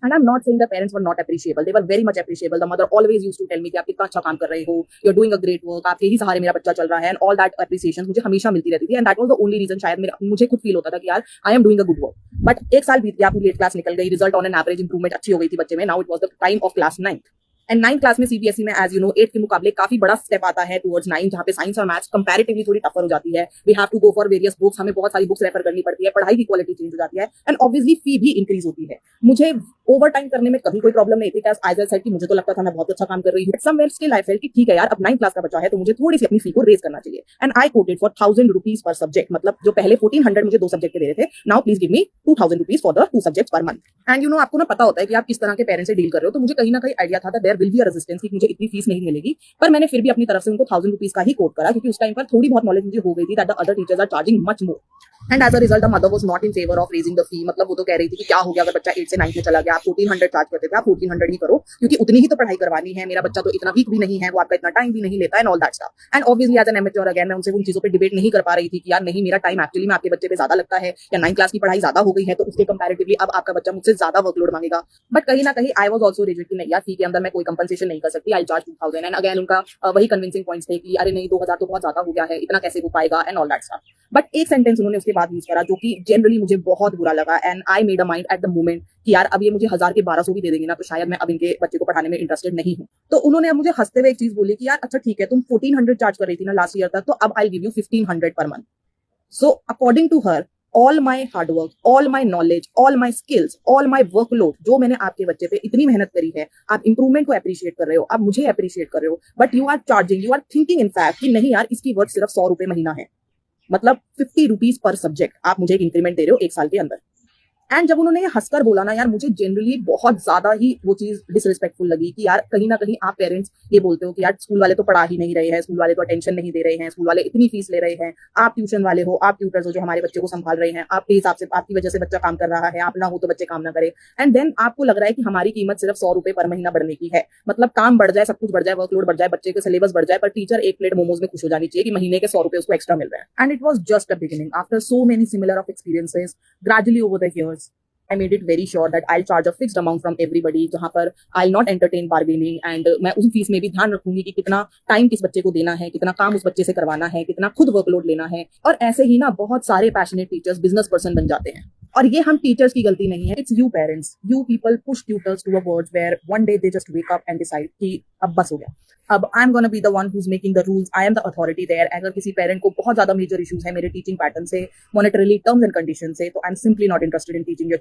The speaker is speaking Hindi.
And I'm not saying the parents were not appreciable. They were very much appreciable. The mother always used to tell me कि आप कितना अच्छा काम कर रहे हो, you're doing a great work, आपके ही सहारे मेरा बच्चा चल रहा है, and all that appreciation मुझे हमेशा मिलती रहती थी. And that was the only reason शायद मुझे खुद फील होता था कि यार I am doing a good work. But एक साल बीत गया, पूरी 8th क्लास निकल गई, result on an average improvement अच्छी हो गई थी बच्चे में. Now it was the time of class 9th. And 9th class में सीबीएसई में एज यू नो 8th के मुकाबले काफी बड़ा स्टेप आता है टुवर्ड्स 9, जहां पे साइंस और मैथ्स कंपैरेटिवली थोड़ी टफर हो जाती है. We have to go for various books, हमें बहुत सारी बुक्स रेफर करनी पड़ती है, पढ़ाई की क्वालिटी चेंज हो जाती है, एंड ऑब्वियसली फी भी इंक्रीज होती है. मुझे ओवर टाइम करने में कभी कोई प्रॉब्लम नहीं थी. एज आई सेड कि मुझे तो लगता था मैं बहुत अच्छा काम कर रही हूँ. समवेयर स्टिल आई फेल्ट कि ठीक है यार, अब 9th क्लास का बच्चा है तो मुझे थोड़ी सी अपनी फी को रेज करना चाहिए. And I quoted for 1000 rupees per subject. मतलब जो पहले 1400 मुझे 2 सब्जेक्ट के दे रहे थे, now please give me 2000 rupees for the 2 subjects per month. And you know आपको ना पता होता है कि आप किस तरह के पेरेंट्स से डील कर रहे हो, तो मुझे कहीं ना कहीं आइडिया था that there will be a resistance कि मुझे इतनी फीस नहीं मिलेगी. पर मैंने फिर भी अपनी तरफ से उनको 1000 रुपीज का ही कोट करा, क्योंकि उस टाइम पर थोड़ी बहुत नॉलेज मुझे हो गई थी that the other teachers are charging much more. And as a result the mother was not in favour of raising the fee. मतलब वो तो कह रही थी कि क्या हो गया अगर बच्चा 8 से 9 में चला गया, आप 1400 चार्ज करते थे, आप 1400 ही करो, क्योंकि उतनी ही तो पढ़ाई करवानी है. मेरा बच्चा तो इतना वीक भी नहीं है, वो आपका इतना टाइम भी नहीं लेता है, and all that stuff. And obviously as an amateur again मैं उनसे उन चीजों पे डिबेट नहीं कर पा रही थी कि यार नहीं, मेरा टाइम एक्चुअली में आपके बच्चे पे ज्यादा लगता है, या 9th क्लास की पढ़ाई ज्यादा हो गई है तो उसके कंपैरेटिवली अब आपका बच्चा मुझसे ज्यादा वर्कलोड मांगेगा. बट कहीं ना कहीं आई वाज आल्सो रिजिड कि नहीं यार, फी के अंदर मैं कोई कंपनसेशन नहीं कर सकती, आई चार्ज 2000. एंड अगेन उनका वही कन्विंसिंग पॉइंट्स थे कि अरे नहीं 2000 तो बहुत ज्यादा हो गया है, इतना कैसे हो पाएगा, and all that stuff. But एक सेंटेंस उन्होंने उसके बाद यूज करा जो कि जनरली मुझे बहुत बुरा लगा. And I made a mind at the moment कि यार अब ये मुझे 1000 के 1200 भी दे देंगे ना, तो शायद मैं अब इनके बच्चे को पढ़ाने में इंटरेस्टेड नहीं हूँ. तो उन्होंने अब मुझे हंसते हुए एक चीज बोली कि यार अच्छा ठीक है, तुम 1400 चार्ज कर रही थी ना लास्ट ईयर तक, तो अब I give you 1500 per month. So according to her, all my hard work, all my knowledge, all my skills, all my workload, जो मैंने आपके बच्चे पे इतनी मेहनत करी है, आप इंप्रूवमेंट को अप्रिशिएट कर रहे हो, आप मुझे अप्रिशिएट कर रहे हो, but you are charging, you are thinking in fact कि नहीं यार इसकी वर्थ सिर्फ 100 रुपए महीना है. मतलब 50 रुपीज पर सब्जेक्ट आप मुझे एक इंक्रीमेंट दे रहे हो 1 साल के अंदर. एंड जब उन्होंने ये हंसकर बोला ना यार, मुझे जनरली बहुत ज्यादा ही वो चीज डिसरिस्पेक्टफुल लगी कि यार कहीं ना कहीं आप पेरेंट्स ये बोलते हो कि यार स्कूल वाले तो पढ़ा ही नहीं रहे हैं, स्कूल वाले तो अटेंशन नहीं दे रहे हैं, स्कूल वाले इतनी फीस ले रहे हैं, आप ट्यूशन वाले हो, आप ट्यूटर्स हो जो हमारे बच्चे को संभाल रहे हैं, आपके हिसाब से आपकी वजह से बच्चा काम कर रहा है, आप ना हो तो बच्चे काम ना करे. एंड देन आपको लग रहा है कि हमारी कीमत सिर्फ 100 रुपए पर महीना बढ़ने की है. मतलब काम बढ़ जाए, सब कुछ बढ़ जाए, वर्कलोड बढ़ जाए, बच्चे के सिलेबस बढ़ जाए, पर टीचर एक प्लेट मोमोज में खुश हो जानी चाहिए कि महीने के 100 रुपए उसको एक्स्ट्रा मिल रहे हैं. And it was just a beginning. After so many similar of experiences gradually over the years, I made it very sure that I'll charge a fixed amount from everybody, जहां पर I'll not entertain bargaining, and मैं उस फीस में भी ध्यान रखूंगी कि कितना टाइम किस बच्चे को देना है, कितना काम उस बच्चे से करवाना है, कितना खुद वर्कलोड लेना है. और ऐसे ही ना बहुत सारे पैशनेट टीचर्स बिजनेस पर्सन बन जाते हैं. और ये हम टीचर्स की गलती नहीं है, it's you parents, you people push tutors to a world where one day they just wake up and decide कि अब बस हो गया, अब I am gonna be the one who is making the rules, I am the authority there. अगर किसी पेरेंट को बहुत ज्यादा मेजर इश्यूज है मेरे टीचिंग पैटर्न से, मॉनेटरीली, टर्म्स एंड कंडीशन से, तो I am simply not interested in teaching your